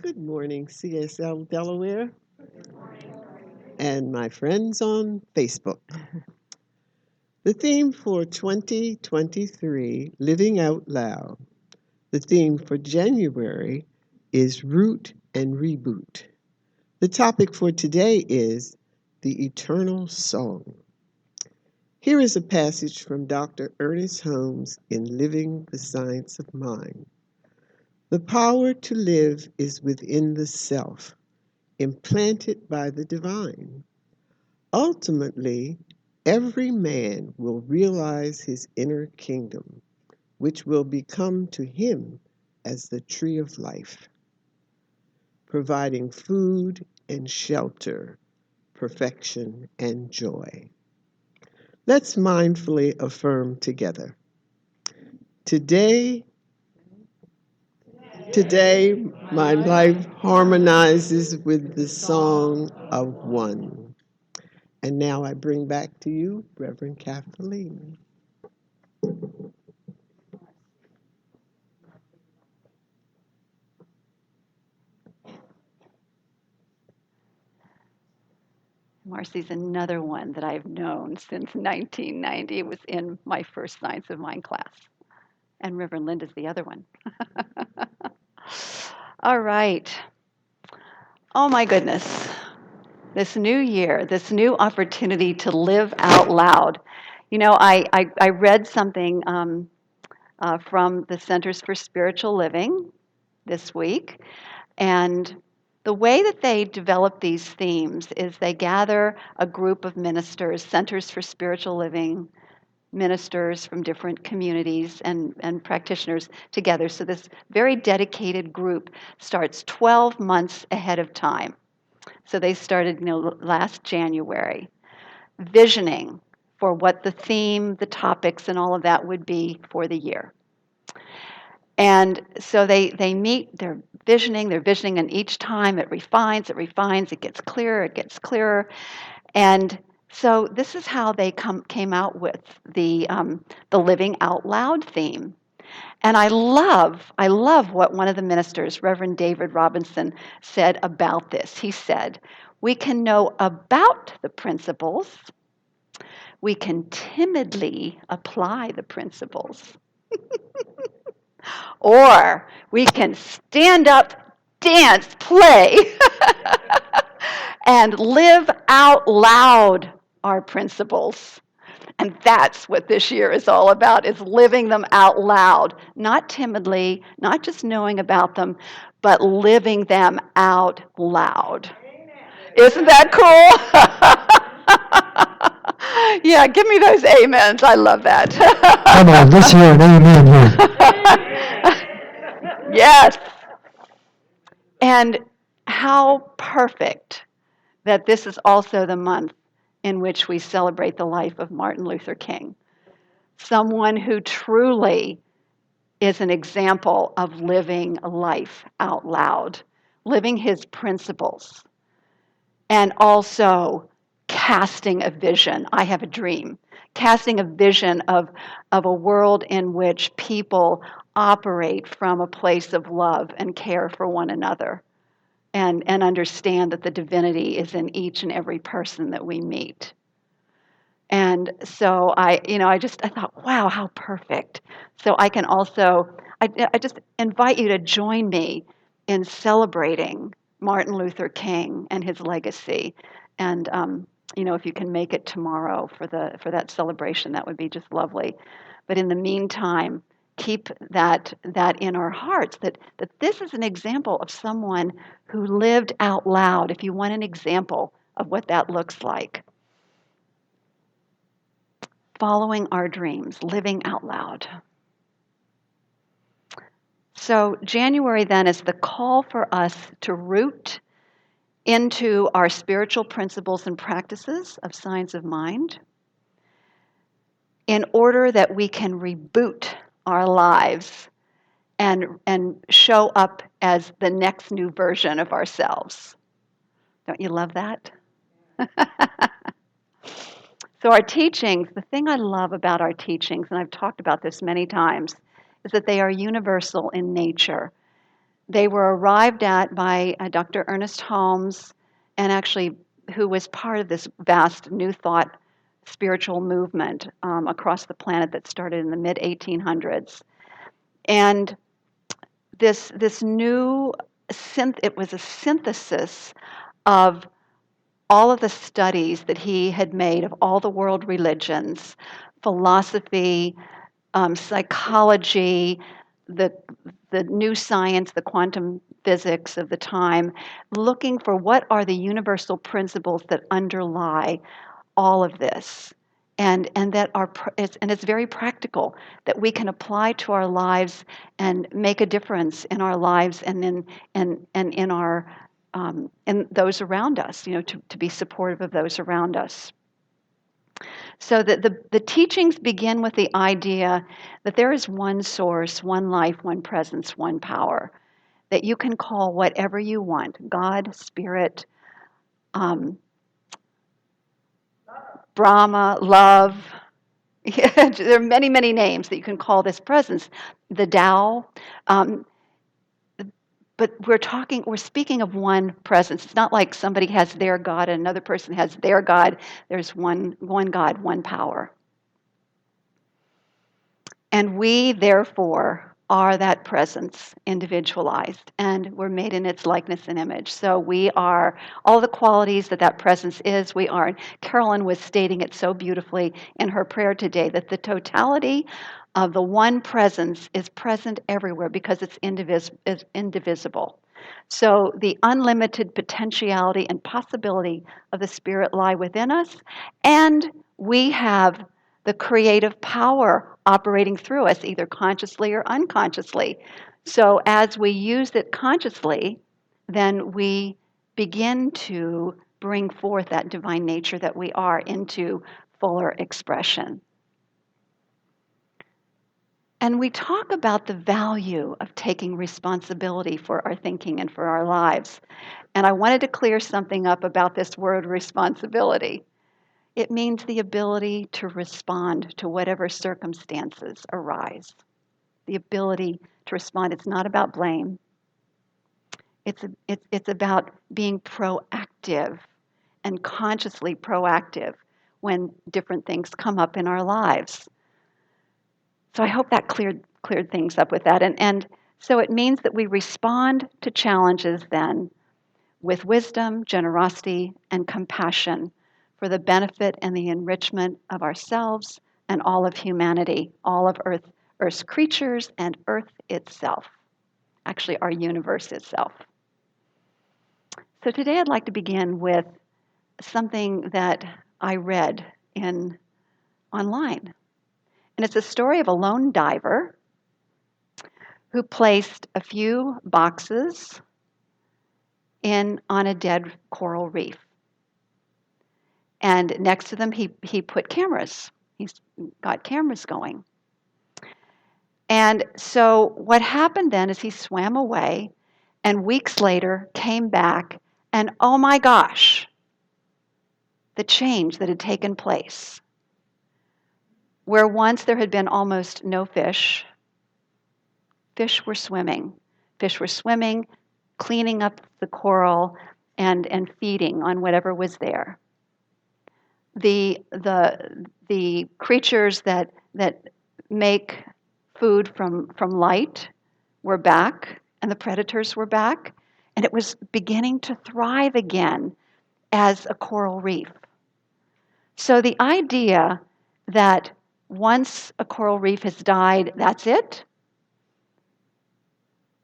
Good morning, CSL Delaware, and my friends on Facebook. The theme for 2023, Living Out Loud. The theme for January is Root and Reboot. The topic for today is the Eternal Song. Here is a passage from Dr. Ernest Holmes in Living the Science of Mind. The power to live is within the self, implanted by the divine. Ultimately, every man will realize his inner kingdom, which will become to him as the tree of life, providing food and shelter, perfection and joy. Let's mindfully affirm together. Today, my life harmonizes with the song of one. And now I bring back to you, Reverend Kathleen. Marcy's another one that I've known since 1990. It was in my first Science of Mind class. And Reverend Linda's the other one. All right. Oh my goodness. This new year, this new opportunity to live out loud. You know, I read something from the Centers for Spiritual Living this week, and the way that they develop these themes is they gather a group of ministers, Centers for Spiritual Living ministers from different communities and practitioners together. So this very dedicated group starts 12 months ahead of time. So they started, last January, visioning for what the theme, the topics, and all of that would be for the year. And so they meet, they're visioning, and each time it refines, it gets clearer. And so this is how they came out with the Living Out Loud theme. And I love what one of the ministers, Reverend David Robinson, said about this. He said, we can know about the principles, we can timidly apply the principles. Or we can stand up, dance, play, and live out loud our principles. And that's what this year is all about, is living them out loud. Not timidly, not just knowing about them, but living them out loud. Isn't that cool? Yeah, give me those amens. I love that. Come on, let's hear an amen here. Yes. And how perfect that this is also the month in which we celebrate the life of Martin Luther King. Someone who truly is an example of living life out loud, living his principles, and also casting a vision. I have a dream. Casting a vision of a world in which people operate from a place of love and care for one another, and understand that the divinity is in each and every person that we meet. And so I thought, wow, how perfect. So I can also, I just invite you to join me in celebrating Martin Luther King and his legacy. And, if you can make it tomorrow for that celebration, that would be just lovely. But in the meantime, keep that in our hearts, that this is an example of someone who lived out loud, if you want an example of what that looks like. Following our dreams, living out loud. So January then is the call for us to root into our spiritual principles and practices of Science of Mind in order that we can reboot our lives and show up as the next new version of ourselves. Don't you love that? So our teachings, the thing I love about our teachings, and I've talked about this many times, is that they are universal in nature. They were arrived at by Dr. Ernest Holmes, and actually who was part of this vast New Thought spiritual movement across the planet that started in the mid 1800s. And this new it was a synthesis of all of the studies that he had made of all the world religions, philosophy, psychology, the new science, the quantum physics of the time, looking for what are the universal principles that underlie all of this. And that it's very practical that we can apply to our lives and make a difference in our lives and in our in those around us, to be supportive of those around us. So the teachings begin with the idea that there is one source, one life, one presence, one power that you can call whatever you want: God, Spirit, um, Brahma, love. Yeah, there are many, many names that you can call this presence. The Tao. Um, but we're speaking of one presence. It's not like somebody has their God and another person has their God. There's one God, one power. And we, therefore, are that presence individualized, and we're made in its likeness and image. So we are all the qualities that presence is, we are. And Carolyn was stating it so beautifully in her prayer today that the totality of the one presence is present everywhere because it's indivisible. So the unlimited potentiality and possibility of the Spirit lie within us, and we have the creative power operating through us, either consciously or unconsciously. So as we use it consciously, then we begin to bring forth that divine nature that we are into fuller expression. And we talk about the value of taking responsibility for our thinking and for our lives. And I wanted to clear something up about this word responsibility. It means the ability to respond to whatever circumstances arise. The ability to respond. It's not about blame. It's about being proactive and consciously proactive when different things come up in our lives. So I hope that cleared things up with that. And so it means that we respond to challenges then with wisdom, generosity, and compassion for the benefit and the enrichment of ourselves and all of humanity, all of Earth's creatures and Earth itself, actually our universe itself. So today I'd like to begin with something that I read online. And it's a story of a lone diver who placed a few boxes on a dead coral reef. And next to them, he put cameras. He's got cameras going. And so what happened then is he swam away and weeks later came back, and oh my gosh, the change that had taken place. Where once there had been almost no fish, fish were swimming. Fish were swimming, cleaning up the coral and feeding on whatever was there. The creatures that make food from light were back, and the predators were back, and it was beginning to thrive again as a coral reef. So the idea that once a coral reef has died, that's it,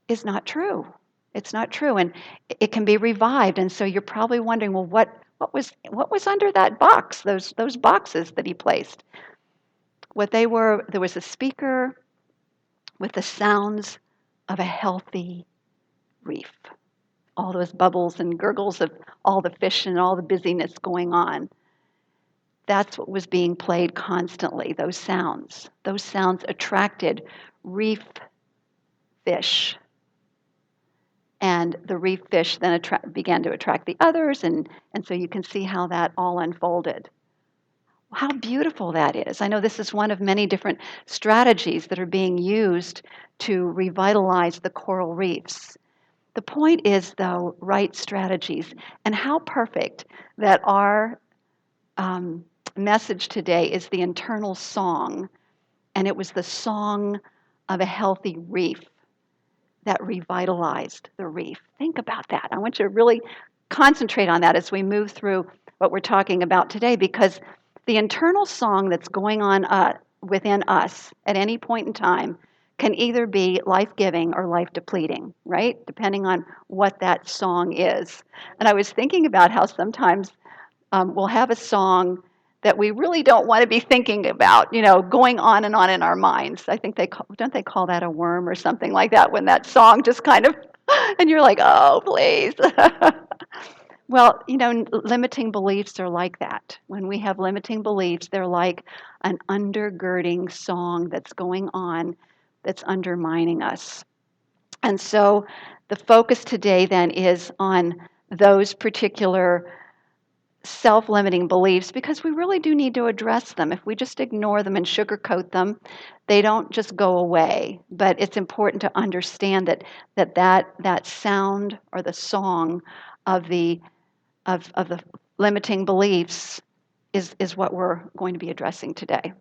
is not true. It's not true, and it can be revived. And so you're probably wondering, well, what was under that box? Those boxes that he placed. What they were, there was a speaker with the sounds of a healthy reef. All those bubbles and gurgles of all the fish and all the busyness going on. That's what was being played constantly, those sounds. Those sounds attracted reef fish. And the reef fish then began to attract the others, and so you can see how that all unfolded. How beautiful that is. I know this is one of many different strategies that are being used to revitalize the coral reefs. The point is, though, right strategies. And how perfect that our message today is the internal song, and it was the song of a healthy reef that revitalized the reef. Think about that. I want you to really concentrate on that as we move through what we're talking about today, because the internal song that's going on within us at any point in time can either be life-giving or life-depleting, right? Depending on what that song is. And I was thinking about how sometimes we'll have a song that we really don't want to be thinking about, going on and on in our minds. I think don't they call that a worm or something like that when that song just kind of, and you're like, oh, please. Well, limiting beliefs are like that. When we have limiting beliefs, they're like an undergirding song that's going on that's undermining us. And so the focus today then is on those particular self-limiting beliefs, because we really do need to address them. If we just ignore them and sugarcoat them, they don't just go away. But it's important to understand that sound or the song of the limiting beliefs is what we're going to be addressing today.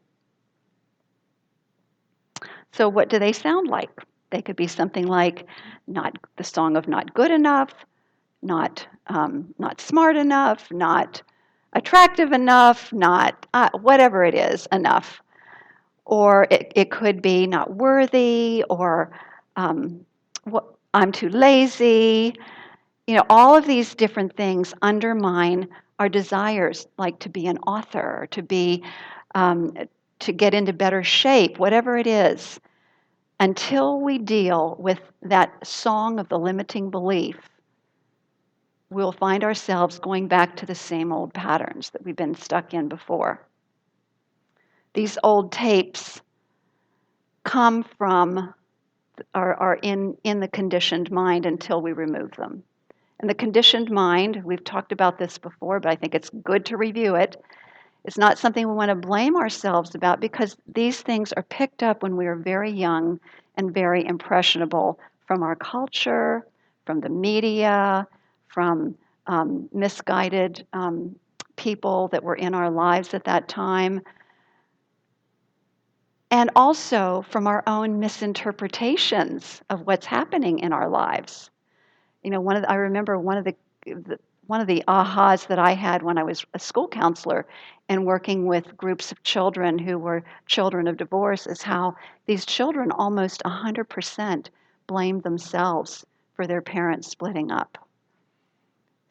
So what do they sound like? They could be something like the song of not good enough, not smart enough, not attractive enough, not whatever it is, enough. Or it could be not worthy, or I'm too lazy. All of these different things undermine our desires, like to be an author, to get into better shape, whatever it is. Until we deal with that song of the limiting belief, we'll find ourselves going back to the same old patterns that we've been stuck in before. These old tapes come from, are in the conditioned mind until we remove them. And the conditioned mind, we've talked about this before, but I think it's good to review it. It's not something we want to blame ourselves about, because these things are picked up when we are very young and very impressionable from our culture, from the media, from misguided people that were in our lives at that time, and also from our own misinterpretations of what's happening in our lives. I remember one of the ahas that I had when I was a school counselor and working with groups of children who were children of divorce is how these children almost 100% blamed themselves for their parents splitting up.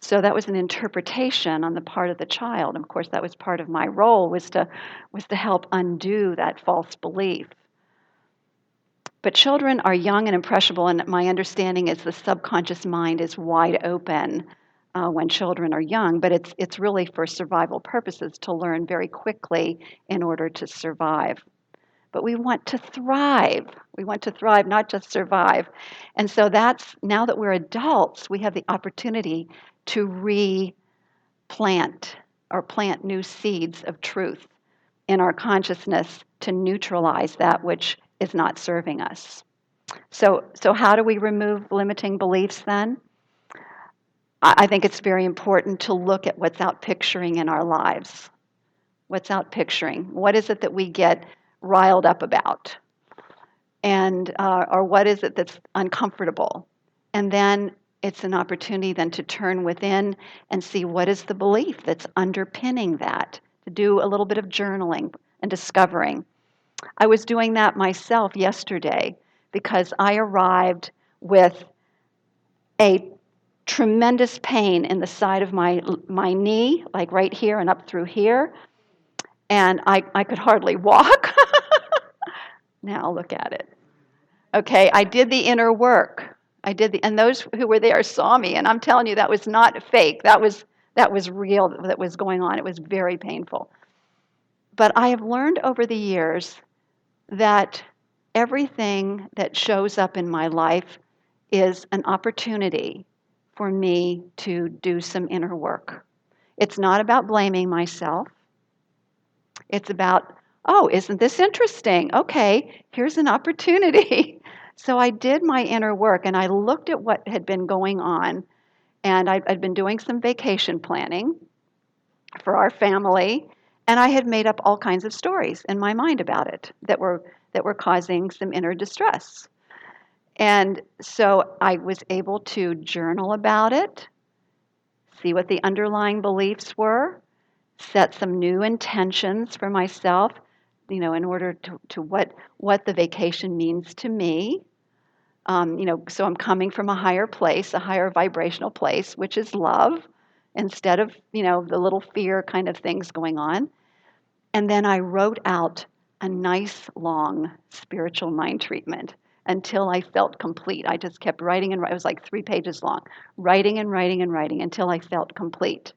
So that was an interpretation on the part of the child. And of course, that was part of my role, was to help undo that false belief. But children are young and impressionable, and my understanding is the subconscious mind is wide open when children are young, but it's really for survival purposes, to learn very quickly in order to survive. But we want to thrive. We want to thrive, not just survive. And so now that we're adults, we have the opportunity to replant or plant new seeds of truth in our consciousness to neutralize that which is not serving us. So how do we remove limiting beliefs then? I think it's very important to look at what's out picturing in our lives. What's out picturing? What is it that we get riled up about? And or what is it that's uncomfortable? And then it's an opportunity then to turn within and see what is the belief that's underpinning that, to do a little bit of journaling and discovering. I was doing that myself yesterday because I arrived with a tremendous pain in the side of my knee, like right here and up through here, and I could hardly walk. Now look at it. Okay, I did the inner work. And those who were there saw me, and I'm telling you, that was not fake. That was real, that was going on. It was very painful. But I have learned over the years that everything that shows up in my life is an opportunity for me to do some inner work. It's not about blaming myself. It's about, oh, isn't this interesting? Okay, here's an opportunity So I did my inner work and I looked at what had been going on, and I'd been doing some vacation planning for our family, and I had made up all kinds of stories in my mind about it that were causing some inner distress. And so I was able to journal about it, see what the underlying beliefs were, set some new intentions for myself, in order to what the vacation means to me. So I'm coming from a higher place, a higher vibrational place, which is love, instead of, the little fear kind of things going on. And then I wrote out a nice long spiritual mind treatment until I felt complete. I just kept writing and writing. It was like 3 pages long, writing and writing and writing until I felt complete.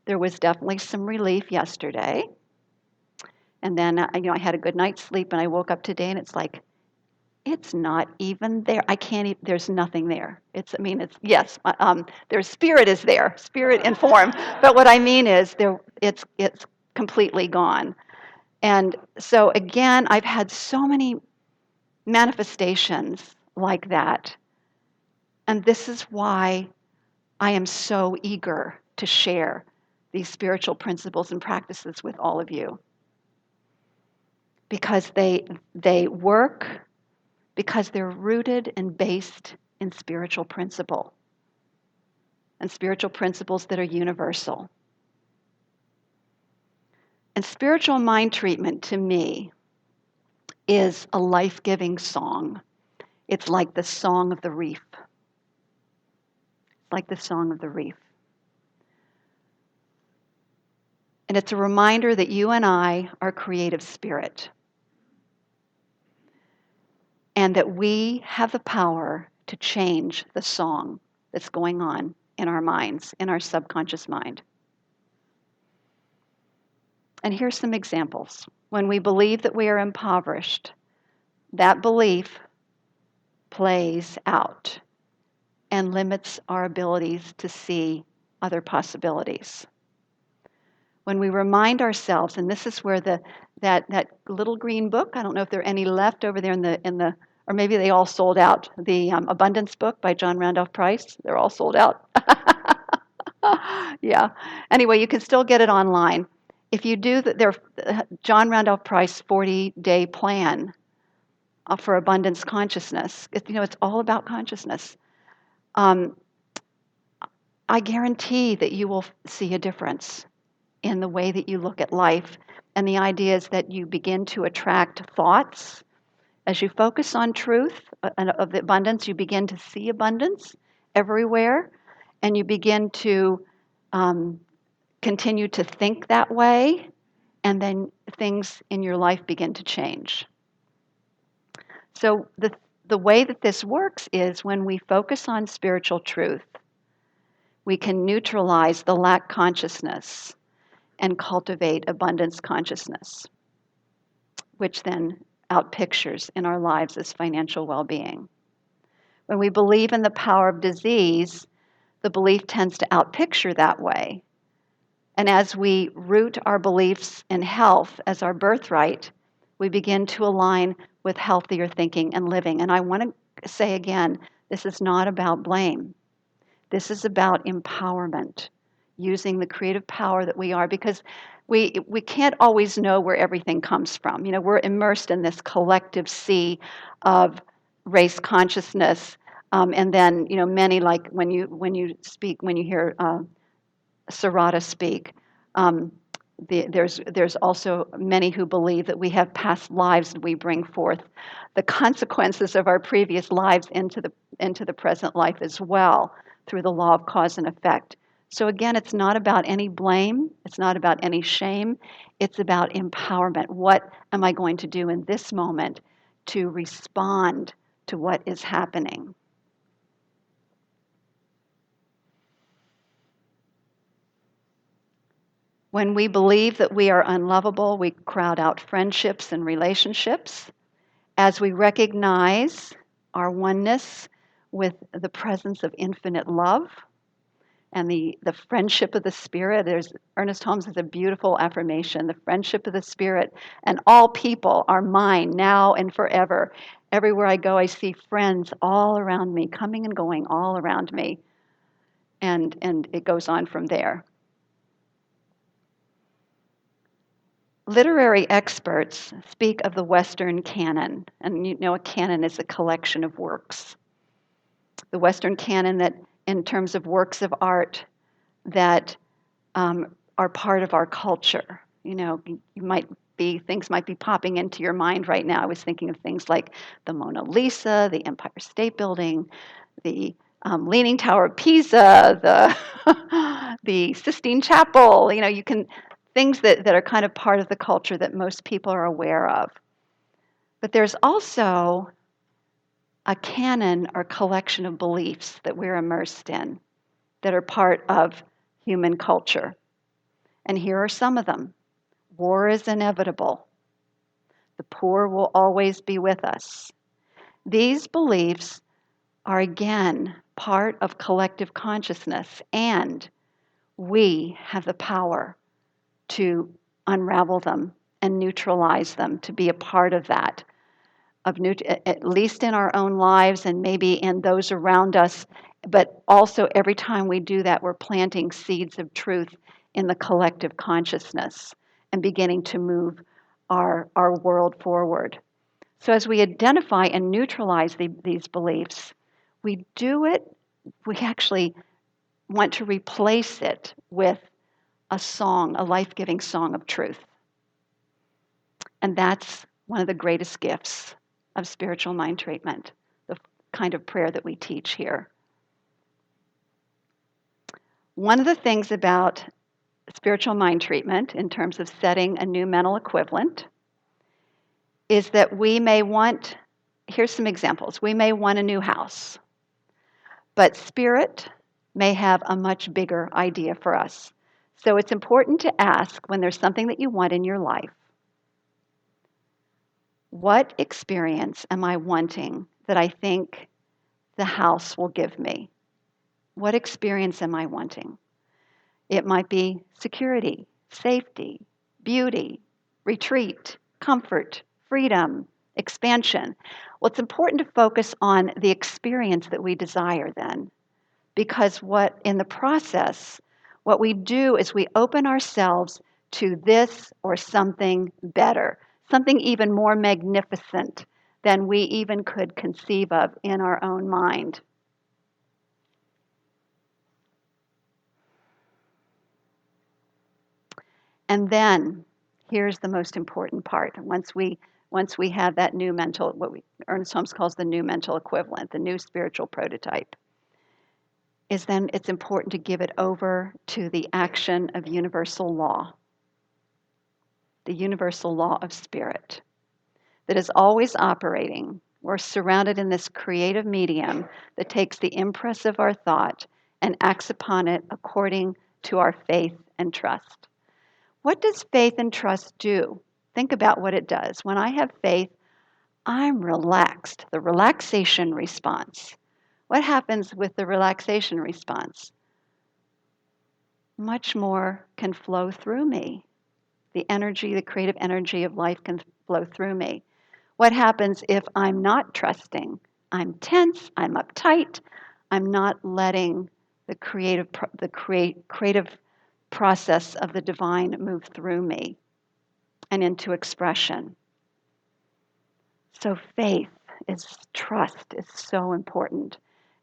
There was definitely some relief yesterday. And then, I had a good night's sleep and I woke up today and it's like, it's not even there. I can't even, there's nothing there. Yes, there's spirit is there, spirit in form. But what I mean is it's completely gone. And so again, I've had so many manifestations like that. And this is why I am so eager to share these spiritual principles and practices with all of you. Because they work, because they're rooted and based in spiritual principle and spiritual principles that are universal. And spiritual mind treatment to me is a life-giving song. It's like the song of the reef. Like the song of the reef. And it's a reminder that you and I are creative spirit. And that we have the power to change the song that's going on in our minds, in our subconscious mind. And here's some examples. When we believe that we are impoverished, that belief plays out and limits our abilities to see other possibilities. When we remind ourselves, and this is where that little green book, I don't know if there are any left over there in the or maybe they all sold out, the Abundance book by John Randolph Price, they're all sold out. Yeah. Anyway, you can still get it online. If you do John Randolph Price 40-day plan for abundance consciousness, it's all about consciousness. I guarantee that you will see a difference in the way that you look at life. And the idea is that you begin to attract thoughts. As you focus on truth of the abundance, you begin to see abundance everywhere. And you begin to continue to think that way. And then things in your life begin to change. So the way that this works is when we focus on spiritual truth, we can neutralize the lack consciousness and cultivate abundance consciousness, which then outpictures in our lives as financial well-being. When we believe in the power of disease, the belief tends to outpicture that way. And as we root our beliefs in health as our birthright, we begin to align with healthier thinking and living. And I want to say again, this is not about blame. This is about empowerment, using the creative power that we are, because we can't always know where everything comes from. We're immersed in this collective sea of race consciousness, and then many, like when you hear Sarada speak. There's also many who believe that we have past lives and we bring forth the consequences of our previous lives into the present life as well, through the law of cause and effect. So again, it's not about any blame. It's not about any shame. It's about empowerment. What am I going to do in this moment to respond to what is happening? When we believe that we are unlovable, we crowd out friendships and relationships. As we recognize our oneness with the presence of infinite love and the friendship of the Spirit. Ernest Holmes has a beautiful affirmation, the friendship of the Spirit, and all people are mine now and forever. Everywhere I go, I see friends all around me, coming and going all around me. And it goes on from there. Literary experts speak of the Western canon, and you know a canon is a collection of works. The Western canon that, in terms of works of art that are part of our culture. You know, things might be popping into your mind right now. I was thinking of things like the Mona Lisa, the Empire State Building, the Leaning Tower of Pisa, the Sistine Chapel. You know, things that are kind of part of the culture that most people are aware of. But there's also a canon or collection of beliefs that we're immersed in that are part of human culture. And here are some of them. War is inevitable. The poor will always be with us. These beliefs are again part of collective consciousness, and we have the power to unravel them and neutralize them, to be a part of that, at least in our own lives and maybe in those around us. But also, every time we do that, we're planting seeds of truth in the collective consciousness and beginning to move our world forward. So, as we identify and neutralize these beliefs, we actually want to replace it with a song, a life giving song of truth. And that's one of the greatest gifts of spiritual mind treatment, the kind of prayer that we teach here. One of the things about spiritual mind treatment, in terms of setting a new mental equivalent, is that we may want, here's some examples. We may want a new house, but spirit may have a much bigger idea for us. So it's important to ask, when there's something that you want in your life, what experience am I wanting that I think the house will give me? What experience am I wanting? It might be security, safety, beauty, retreat, comfort, freedom, expansion. Well, it's important to focus on the experience that we desire then, because in the process, what we do is we open ourselves to this or something better, something even more magnificent than we even could conceive of in our own mind. And then, here's the most important part. Once we have that new mental, what Ernest Holmes calls the new mental equivalent, the new spiritual prototype, is then it's important to give it over to the action of universal law, the universal law of spirit that is always operating. We're surrounded in this creative medium that takes the impress of our thought and acts upon it according to our faith and trust. What does faith and trust do? Think about what it does. When I have faith, I'm relaxed, the relaxation response. What happens with the relaxation response? Much more can flow through me. The energy, the creative energy of life can flow through me. What happens if I'm not trusting? I'm tense, I'm uptight, I'm not letting the creative process of the divine move through me and into expression. So trust is so important.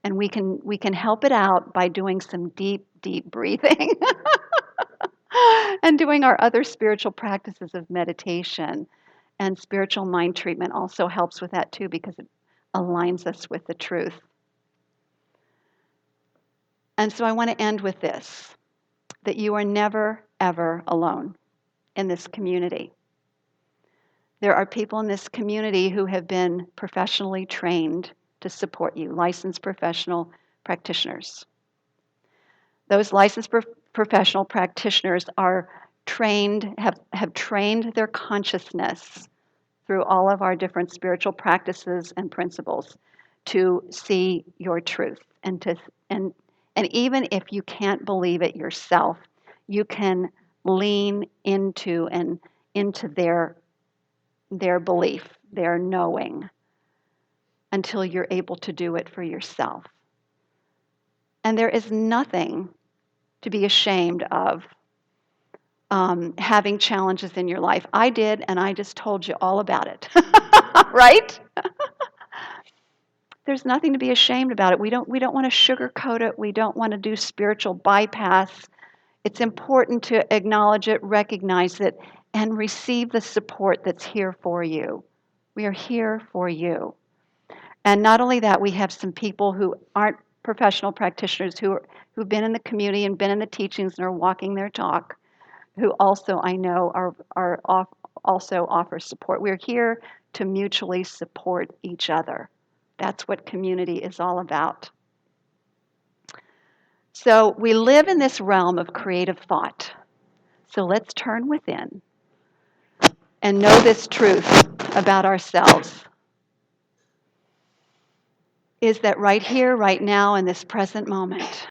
And we can help it out by doing some deep, deep breathing and doing our other spiritual practices of meditation. And spiritual mind treatment also helps with that too, because it aligns us with the truth. And so I want to end with this, that you are never, ever alone in this community. There are people in this community who have been professionally trained to support you, licensed professional practitioners. Those licensed professional practitioners are trained, have trained their consciousness through all of our different spiritual practices and principles to see your truth and even if you can't believe it yourself, you can lean into their belief, their knowing, until you're able to do it for yourself. And there is nothing to be ashamed of having challenges in your life. I did, and I just told you all about it. Right? There's nothing to be ashamed about it. We don't want to sugarcoat it. We don't want to do spiritual bypass. It's important to acknowledge it, recognize it, and receive the support that's here for you. We are here for you. And not only that, we have some people who aren't professional practitioners who've been in the community and been in the teachings and are walking their talk, who also I know also offer support. We're here to mutually support each other. That's what community is all about. So we live in this realm of creative thought. So let's turn within and know this truth about ourselves, is that right here, right now, in this present moment,